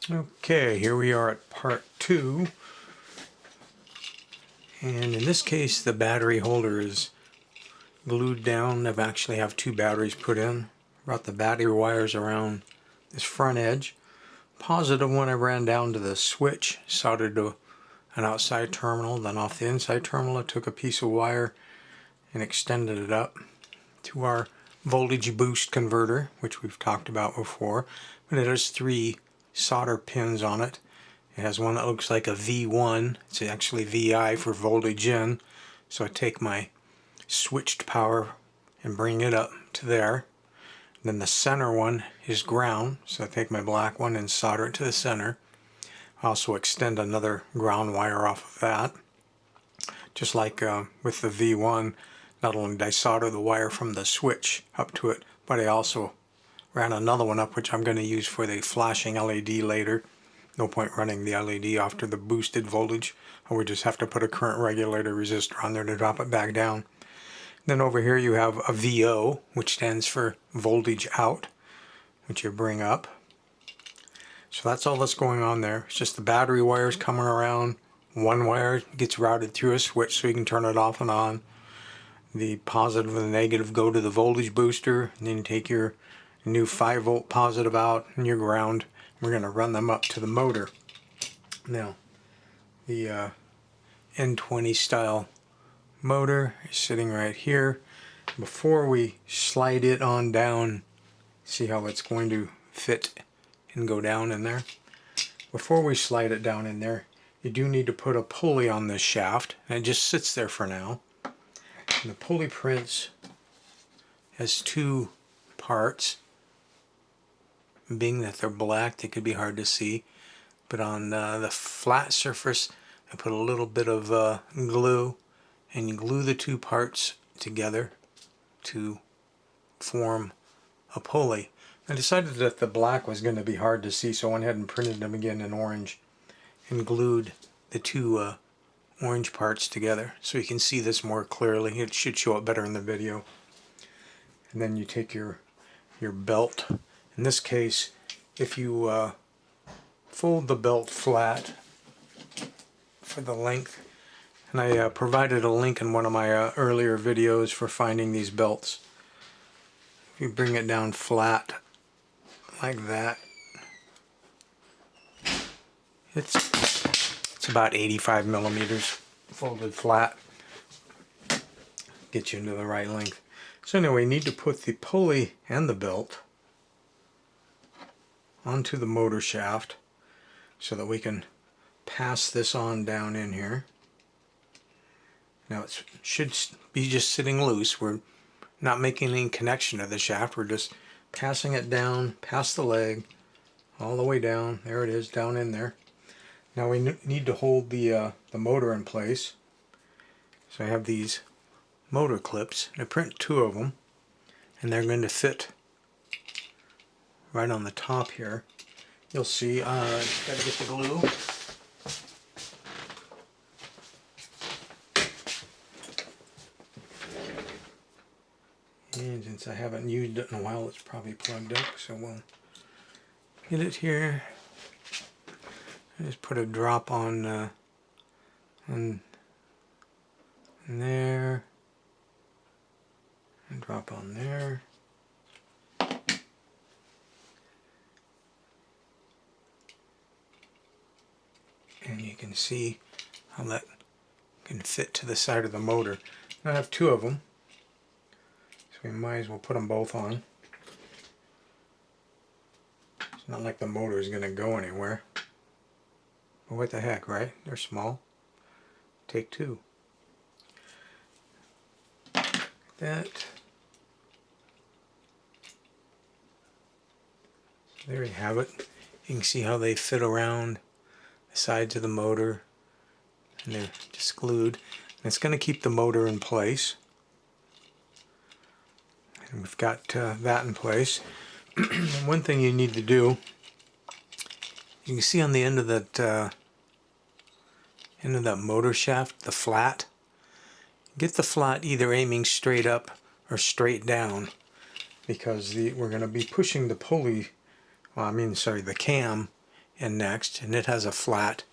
Okay, here we are at part 2, and in this case the battery holder is glued down. I actually have 2 batteries put in. Brought the battery wires around this front edge. Positive one I ran down to the switch, soldered to an outside terminal, then off the inside terminal I took a piece of wire and extended it up to our voltage boost converter, which we've talked about before, but it has 3 solder pins on it. It has one that looks like a V1. It's actually VI for voltage in. So I take my switched power and bring it up to there. Then the center one is ground, so I take my black one and solder it to the center. I also extend another ground wire off of that. Just like with the V1, not only did I solder the wire from the switch up to it, but I also ran another one up, which I'm going to use for the flashing LED later. No point running the LED off to the boosted voltage, or we just have to put a current regulator resistor on there to drop it back down. Then over here you have a VO, which stands for voltage out, which you bring up. So that's all that's going on there. It's just the battery wires coming around. One wire gets routed through a switch so you can turn it off and on. The positive and the negative go to the voltage booster, and then you take your new 5-volt positive out and your ground. We're going to run them up to the motor. Now, the N20 style motor is sitting right here. Before we slide it on down, see how it's going to fit and go down in there. Before we slide it down in there, you do need to put a pulley on this shaft, and it just sits there for now. And the pulley prints has 2 parts. Being that they're black, they could be hard to see, but on the flat surface I put a little bit of glue, and you glue the 2 parts together to form a pulley. I decided that the black was going to be hard to see, so I went ahead and printed them again in orange and glued the 2 orange parts together so you can see this more clearly. It should show up better in the video. And then you take your belt. In this case, if you fold the belt flat for the length, and I provided a link in one of my earlier videos for finding these belts. If you bring it down flat like that, it's about 85 millimeters folded flat. Get you into the right length. So anyway, you need to put the pulley and the belt onto the motor shaft so that we can pass this on down in here. Now it should be just sitting loose. We're not making any connection to the shaft. We're just passing it down past the leg all the way down. There it is, down in there. Now we need to hold the motor in place. So I have these motor clips. I print 2 of them, and they're going to fit right on the top here. You'll see, gotta get the glue. And since I haven't used it in a while, it's probably plugged up, so we'll get it here. I just put a drop on and there, and drop on there. And you can see how that can fit to the side of the motor. Now I have 2 of them, so we might as well put them both on. It's not like the motor is going to go anywhere. But what the heck, right? They're small. Take 2. Like that. There you have it. You can see how they fit around the sides of the motor, and they're just glued. And it's going to keep the motor in place. And we've got that in place. One thing you need to do, you can see on the end of that motor shaft, the flat. Get the flat either aiming straight up or straight down, because we're going to be pushing the pulley, the cam in next, and it has a flat.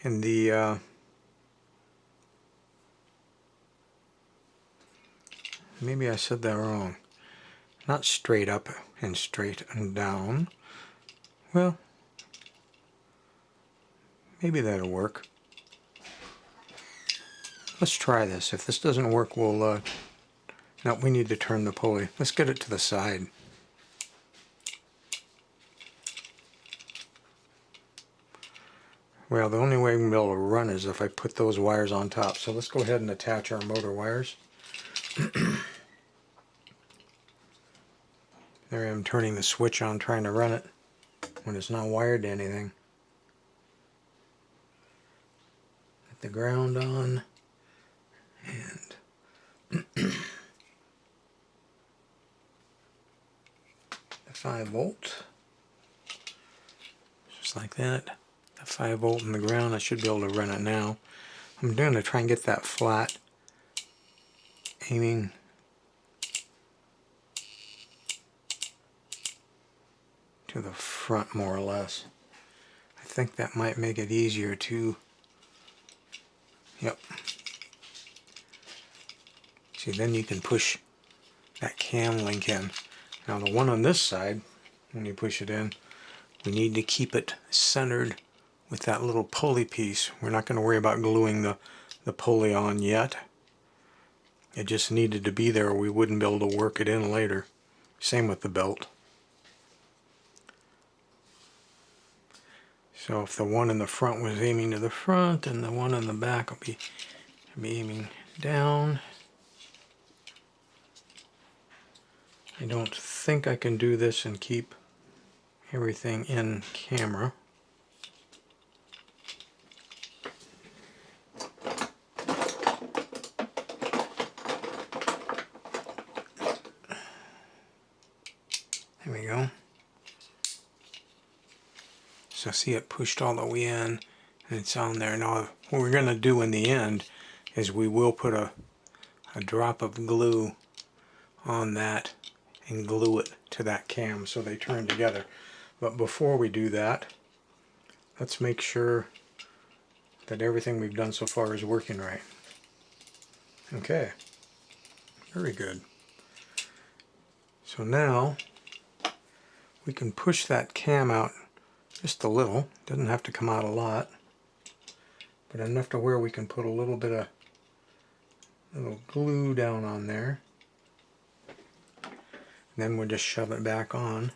And the maybe I said that wrong. Not straight up and straight and down. Well, maybe that'll work. Let's try this. If this doesn't work, we'll no, we need to turn the pulley. Let's get it to the side. Well, the only way I'm going to be able to run is if I put those wires on top. So let's go ahead and attach our motor wires. There I am turning the switch on, trying to run it when it's not wired to anything. Get the ground on, and the 5-volt, just like that. The 5-volt in the ground. I should be able to run it now. I'm going to try and get that flat, aiming to the front more or less. I think that might make it easier to, yep. See, then you can push that cam link in. Now the one on this side, when you push it in, we need to keep it centered with that little pulley piece. We're not going to worry about gluing the pulley on yet. It just needed to be there or we wouldn't be able to work it in later. Same with the belt. So if the one in the front was aiming to the front, and the one in the back will be aiming down. I don't think I can do this and keep everything in camera. There we go. So see, it pushed all the way in and it's on there. Now what we're going to do in the end is we will put a drop of glue on that and glue it to that cam so they turn together. But before we do that, let's make sure that everything we've done so far is working right. Okay, very good. So now we can push that cam out just a little. Doesn't have to come out a lot, but enough to where we can put a little bit of glue down on there. And then we'll just shove it back on,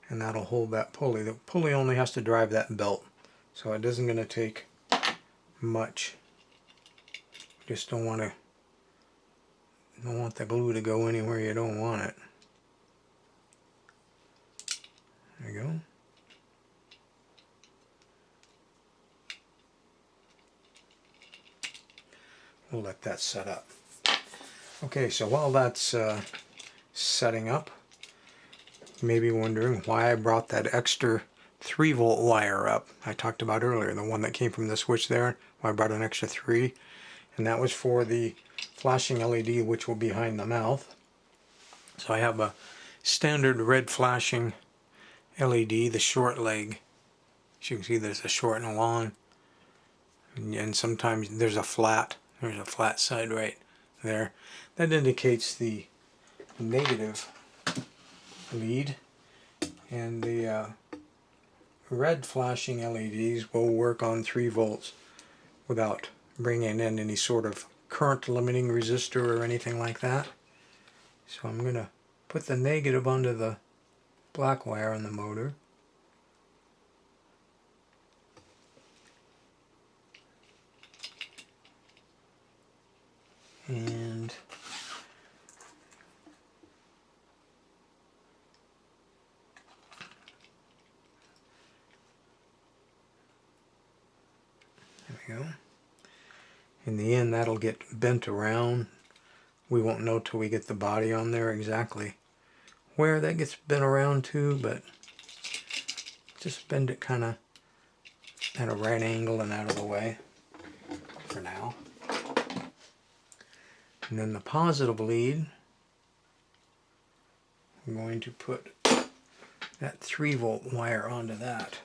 and that'll hold that pulley. The pulley only has to drive that belt, so it isn't going to take much. Just don't want the glue to go anywhere you don't want it. There you go. We'll let that set up. Okay, so while that's setting up, you may be wondering why I brought that extra 3-volt wire up I talked about earlier, the one that came from the switch there. Why I brought an extra 3, and that was for the flashing LED, which will be behind the mouth. So I have a standard red flashing LED, the short leg. As you can see, there's a short and a long, and sometimes there's a flat side right there. That indicates the negative lead, and the red flashing LEDs will work on 3 volts without bringing in any sort of current limiting resistor or anything like that. So I'm going to put the negative onto the black wire on the motor. And there we go. In the end, that'll get bent around. We won't know till we get the body on there exactly where that gets bent around to, but just bend it kind of at a right angle and out of the way for now. And then the positive lead, I'm going to put that 3-volt wire onto that.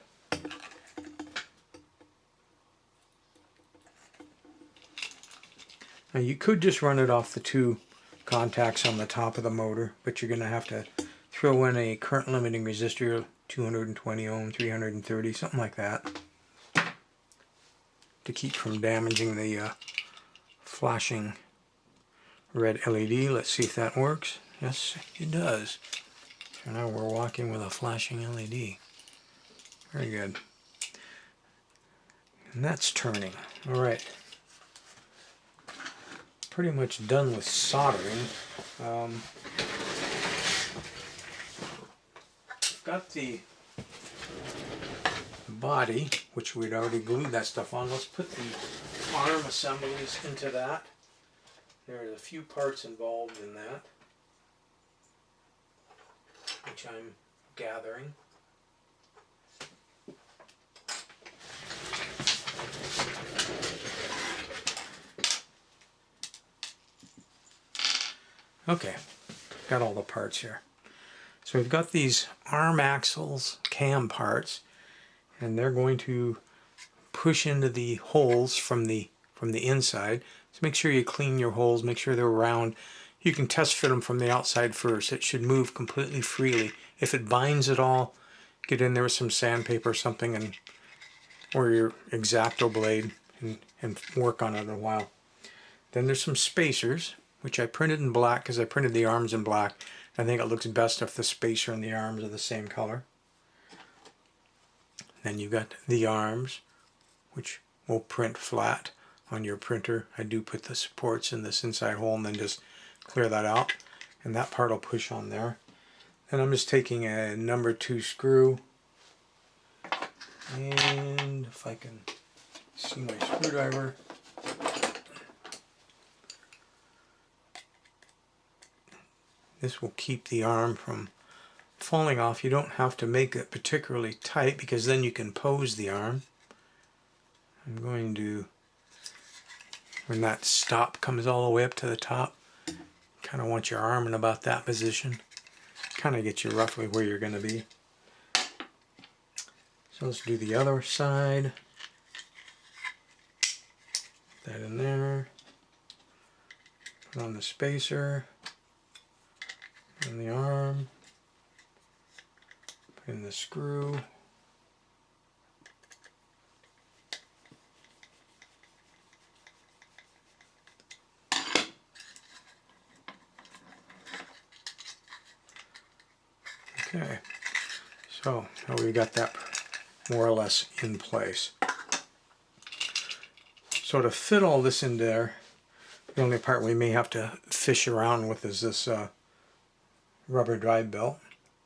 Now you could just run it off the 2 contacts on the top of the motor, but you're going to have to throw in a current limiting resistor, 220 ohm, 330, something like that, to keep from damaging the flashing red LED. Let's see if that works. Yes, it does. So now we're walking with a flashing LED. Very good. And that's turning. Alright. Pretty much done with soldering. Got the body, which we'd already glued that stuff on. Let's put the arm assemblies into that. There's a few parts involved in that, which I'm gathering. Okay, got all the parts here. So we've got these arm axles cam parts, and they're going to push into the holes from the inside. So make sure you clean your holes, make sure they're round. You can test fit them from the outside first. It should move completely freely. If it binds at all, get in there with some sandpaper or something, and or your X-Acto blade, and work on it a while. Then there's some spacers, which I printed in black because I printed the arms in black. I think it looks best if the spacer and the arms are the same color. Then you got the arms, which will print flat on your printer. I do put the supports in this inside hole and then just clear that out, and that part will push on there. Then I'm just taking a number 2 screw, and if I can see my screwdriver, this will keep the arm from falling off. You don't have to make it particularly tight because then you can pose the arm. I'm going to, when that stop comes all the way up to the top, kind of want your arm in about that position. Kind of get you roughly where you're going to be. So let's do the other side. Put that in there. Put on the spacer. And the arm, put in the screw, okay, so now we've got that more or less in place. So to fit all this in there, the only part we may have to fish around with is this rubber drive belt,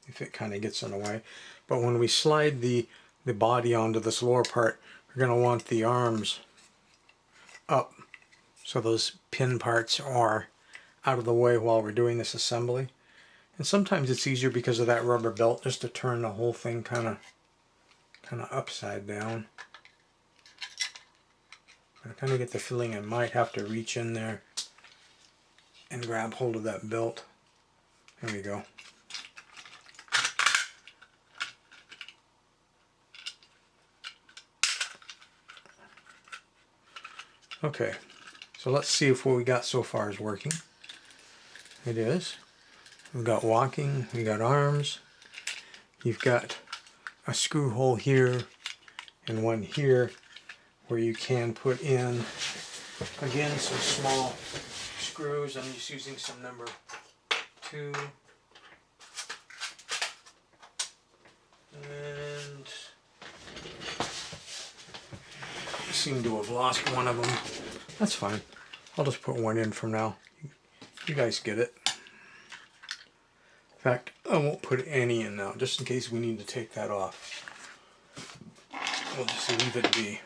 if it kind of gets in the way. But when we slide the body onto this lower part, we're going to want the arms up so those pin parts are out of the way while we're doing this assembly. And sometimes it's easier because of that rubber belt just to turn the whole thing kind of upside down. I kind of get the feeling I might have to reach in there and grab hold of that belt. There we go. Okay, so let's see if what we got so far is working. It is. We've got walking, we got arms, you've got a screw hole here and one here where you can put in, again, some small screws. I'm just using some number 2, and I seem to have lost one of them. That's fine. I'll just put one in from now. You guys get it. In fact, I won't put any in now, just in case we need to take that off. We'll just leave it be.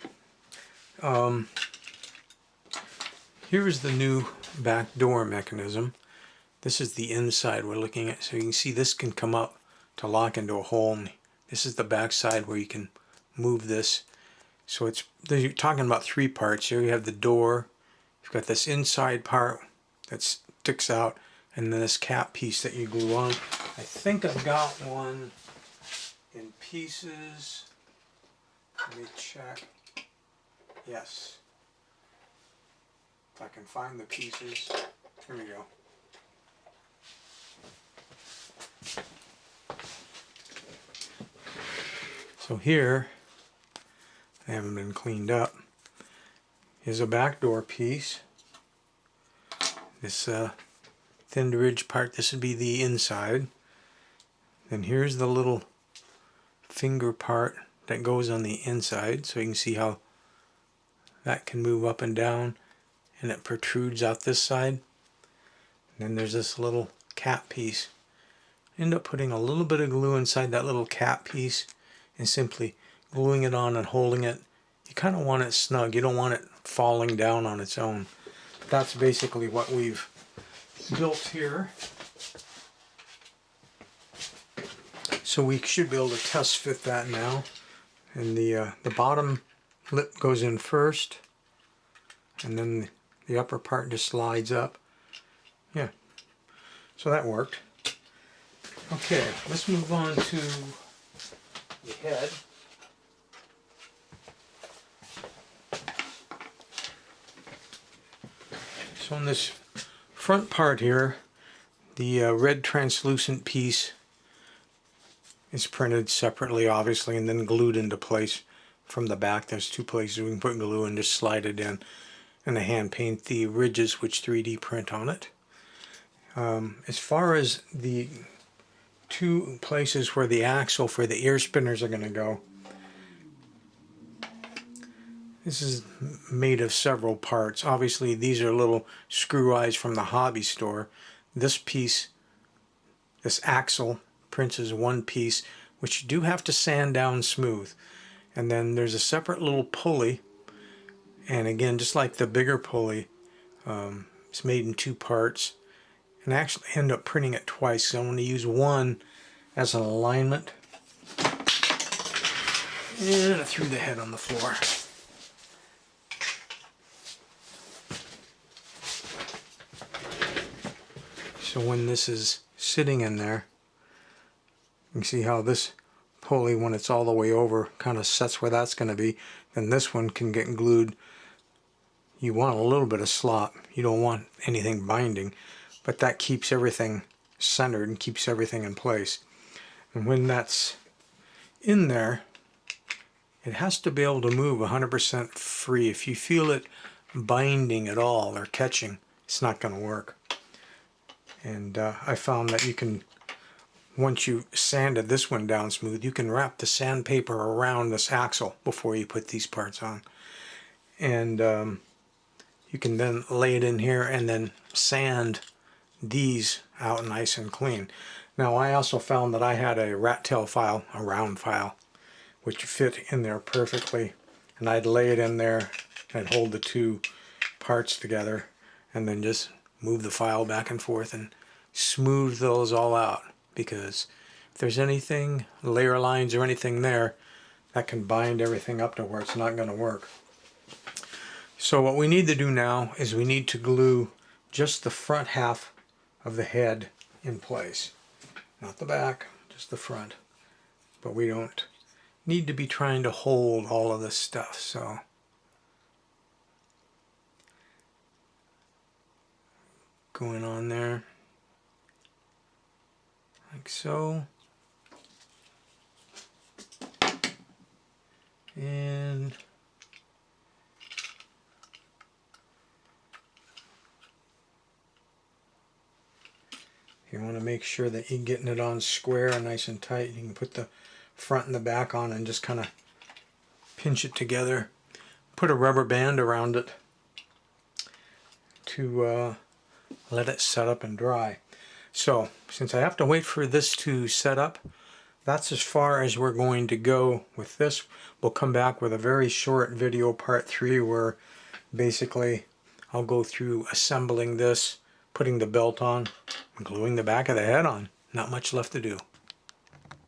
Here's the new back door mechanism. This is the inside we're looking at, so you can see this can come up to lock into a hole. And this is the back side where you can move this. So it's, you're talking about 3 parts. Here you have the door, you've got this inside part that sticks out, and then this cap piece that you glue on. I think I've got one in pieces. Let me check. Yes. If I can find the pieces. Here we go. So here, they haven't been cleaned up, is a back door piece. This thin ridge part, this would be the inside. Then here's the little finger part that goes on the inside, so you can see how that can move up and down, and it protrudes out this side. And then there's this little cap piece. End up putting a little bit of glue inside that little cap piece and simply gluing it on and holding it. You kind of want it snug. You don't want it falling down on its own. That's basically what we've built here. So we should be able to test fit that now. And the bottom lip goes in first, and then the upper part just slides up. Yeah, so that worked. Okay, let's move on to the head. So on this front part here, the red translucent piece is printed separately, obviously, and then glued into place from the back. There's two places we can put glue and just slide it in, and I hand paint the ridges which 3D print on it. As far as the two places where the axle for the ear spinners are going to go, this is made of several parts. Obviously these are little screw eyes from the hobby store. This piece, this axle, prints as one piece, which you do have to sand down smooth. And then there's a separate little pulley, and again, just like the bigger pulley, it's made in two parts, and I actually end up printing it twice, so I'm going to use one as an alignment. And I threw the head on the floor. So when this is sitting in there, you can see how this pulley, when it's all the way over, kind of sets where that's going to be. Then this one can get glued. You want a little bit of slop. You don't want anything binding, but that keeps everything centered and keeps everything in place. And when that's in there, it has to be able to move 100% free. If you feel it binding at all or catching, it's not going to work. And I found that you can, once you sanded this one down smooth, you can wrap the sandpaper around this axle before you put these parts on. And you can then lay it in here and then sand these out nice and clean. Now I also found that I had a rat tail file, a round file, which fit in there perfectly. And I'd lay it in there and hold the two parts together and then just move the file back and forth and smooth those all out. Because if there's anything, layer lines or anything there, that can bind everything up to where it's not going to work. So what we need to do now is we need to glue just the front half of the head in place. Not the back, just the front. But we don't need to be trying to hold all of this stuff, so going on there like so. And you want to make sure that you're getting it on square and nice and tight. You can put the front and the back on and just kind of pinch it together. Put a rubber band around it to let it set up and dry. So since I have to wait for this to set up, that's as far as we're going to go with this. We'll come back with a very short video, part 3, where basically I'll go through assembling this, putting the belt on, and gluing the back of the head on. Not much left to do.